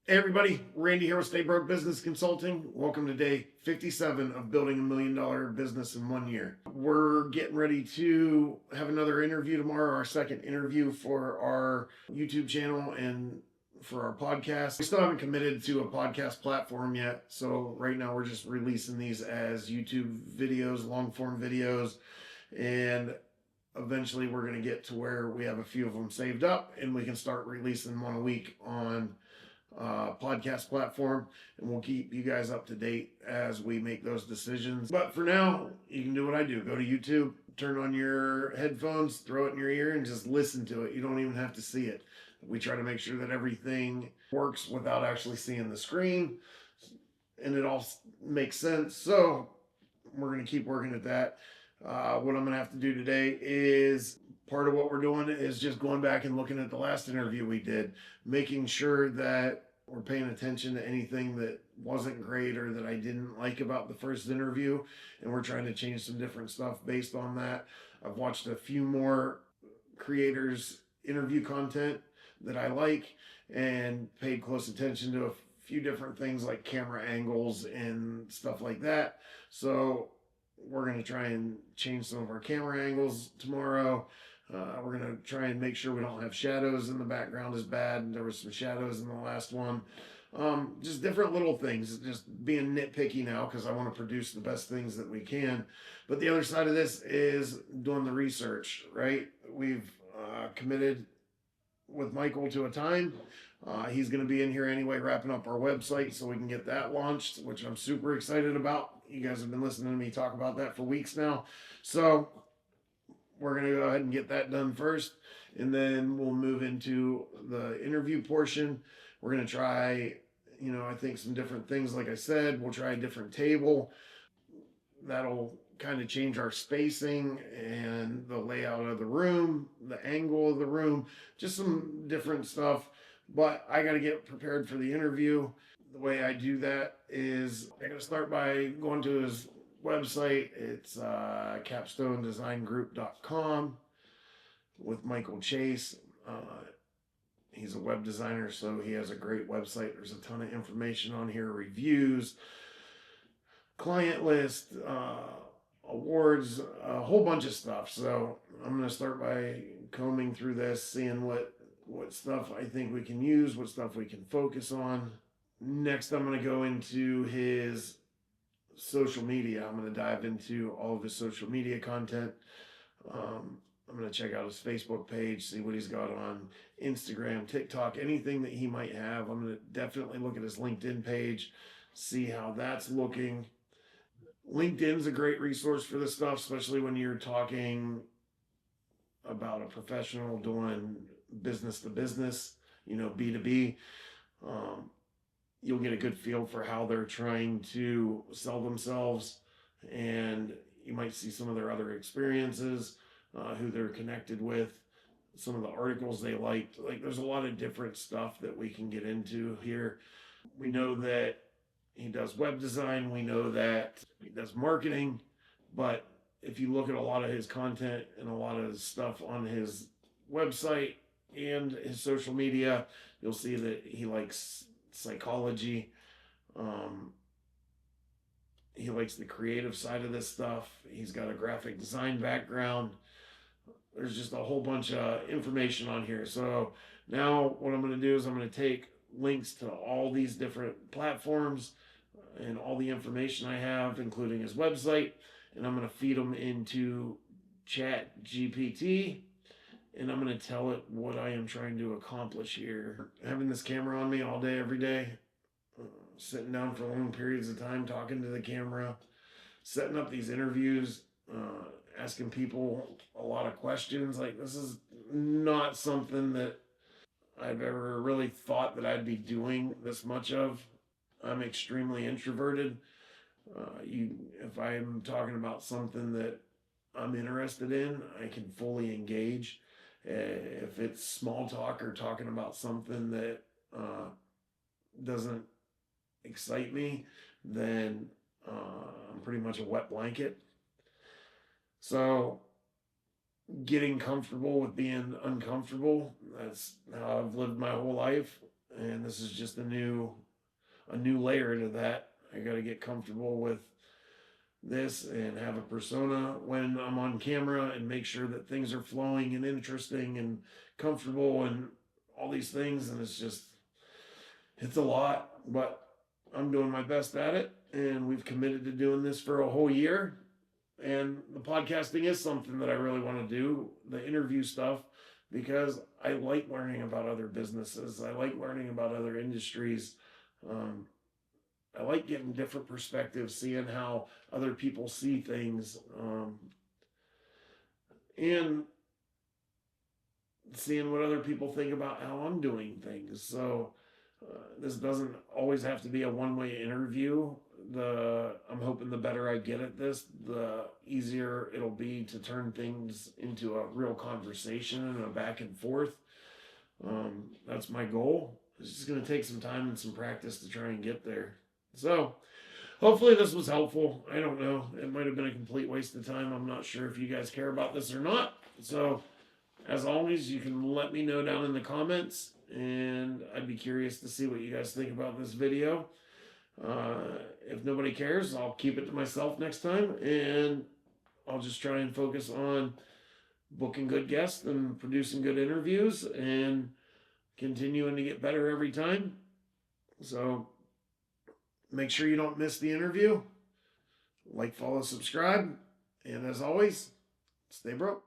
Hey everybody, Randy here with Stay Broke Business Consulting. Welcome to day 57 of building $1 million business in 1 year. We're getting ready to have another interview tomorrow, our second interview for our YouTube channel and for our podcast. We still haven't committed to a podcast platform yet, so right now we're just releasing these as YouTube videos, long form videos, and eventually we're going to get to where we have a few of them saved up and we can start releasing one a week on podcast platform, and we'll keep you guys up to date as we make those decisions. But for now, you can do what I do. Go to YouTube, turn on your headphones, throw it in your ear, and just listen to it. You don't even have to see it. We try to make sure that everything works without actually seeing the screen, and it all makes sense. So we're going to keep working at that. What I'm going to have to do today is part of what we're doing is just going back and looking at the last interview we did, making sure that we're paying attention to anything that wasn't great or that I didn't like about the first interview, and we're trying to change some different stuff based on that. I've watched a few more creators interview content that I like and paid close attention to a few different things like camera angles and stuff like that. So we're going to try and change some of our camera angles tomorrow. We're going to try and make sure we don't have shadows in the background as bad. There was some shadows in the last one. Just different little things, just being nitpicky now because I want to produce the best things that we can. But the other side of this is doing the research, right? We've committed with Michael to a time. He's going to be in here anyway, wrapping up our website so we can get that launched, which I'm super excited about. You guys have been listening to me talk about that for weeks now. So we're going to go ahead and get that done first, and then we'll move into the interview portion. We're going to try, I think some different things. Like I said, we'll try a different table. That'll kind of change our spacing and the layout of the room, the angle of the room, just some different stuff. But I got to get prepared for the interview. The way I do that is I got to start by going to his website. It's capstonedesigngroup.com with Michael Chase. He's a web designer, so he has a great website. There's a ton of information on here, reviews, client list, awards, a whole bunch of stuff. So I'm going to start by combing through this, seeing what stuff I think we can use, what stuff we can focus on. Next, I'm going to go into his social media. I'm going to dive into all of his social media content. I'm going to check out his Facebook page, see what he's got on Instagram, TikTok, anything that he might have. I'm going to definitely look at his LinkedIn page, see how that's looking. LinkedIn's a great resource for this stuff, especially when you're talking about a professional doing business to business, B2B. You'll get a good feel for how they're trying to sell themselves, and you might see some of their other experiences, who they're connected with, some of the articles they liked. Like, there's a lot of different stuff that we can get into here. We know that he does web design. We know that he does marketing. But if you look at a lot of his content and a lot of his stuff on his website and his social media, you'll see that he likes psychology. He likes the creative side of this stuff. He's got a graphic design background. There's just a whole bunch of information on here. So now what I'm going to do is I'm going to take links to all these different platforms and all the information I have, including his website, and I'm going to feed them into Chat GPT, and I'm going to tell it what I am trying to accomplish here. Having this camera on me all day, every day, sitting down for long periods of time, talking to the camera, setting up these interviews, asking people a lot of questions. Like, this is not something that I've ever really thought that I'd be doing this much of. I'm extremely introverted. If I'm talking about something that I'm interested in, I can fully engage. If it's small talk or talking about something that doesn't excite me, then I'm pretty much a wet blanket. So getting comfortable with being uncomfortable, that's how I've lived my whole life. and this is just a new layer to that. I got to get comfortable with this and have a persona when I'm on camera and make sure that things are flowing and interesting and comfortable and all these things. And it's a lot, but I'm doing my best at it. And we've committed to doing this for a whole year. And the podcasting is something that I really want to do, the interview stuff, because I like learning about other businesses. I like learning about other industries. I like getting different perspectives, seeing how other people see things, and seeing what other people think about how I'm doing things. So this doesn't always have to be a one-way interview. I'm hoping the better I get at this, the easier it'll be to turn things into a real conversation and a back and forth. That's my goal. It's just going to take some time and some practice to try and get there. So hopefully this was helpful. I don't know. It might have been a complete waste of time. I'm not sure if you guys care about this or not. So as always, you can let me know down in the comments, and I'd be curious to see what you guys think about this video. If nobody cares, I'll keep it to myself next time, and I'll just try and focus on booking good guests and producing good interviews and continuing to get better every time. So make sure you don't miss the interview. Like, follow, subscribe, and as always, stay broke.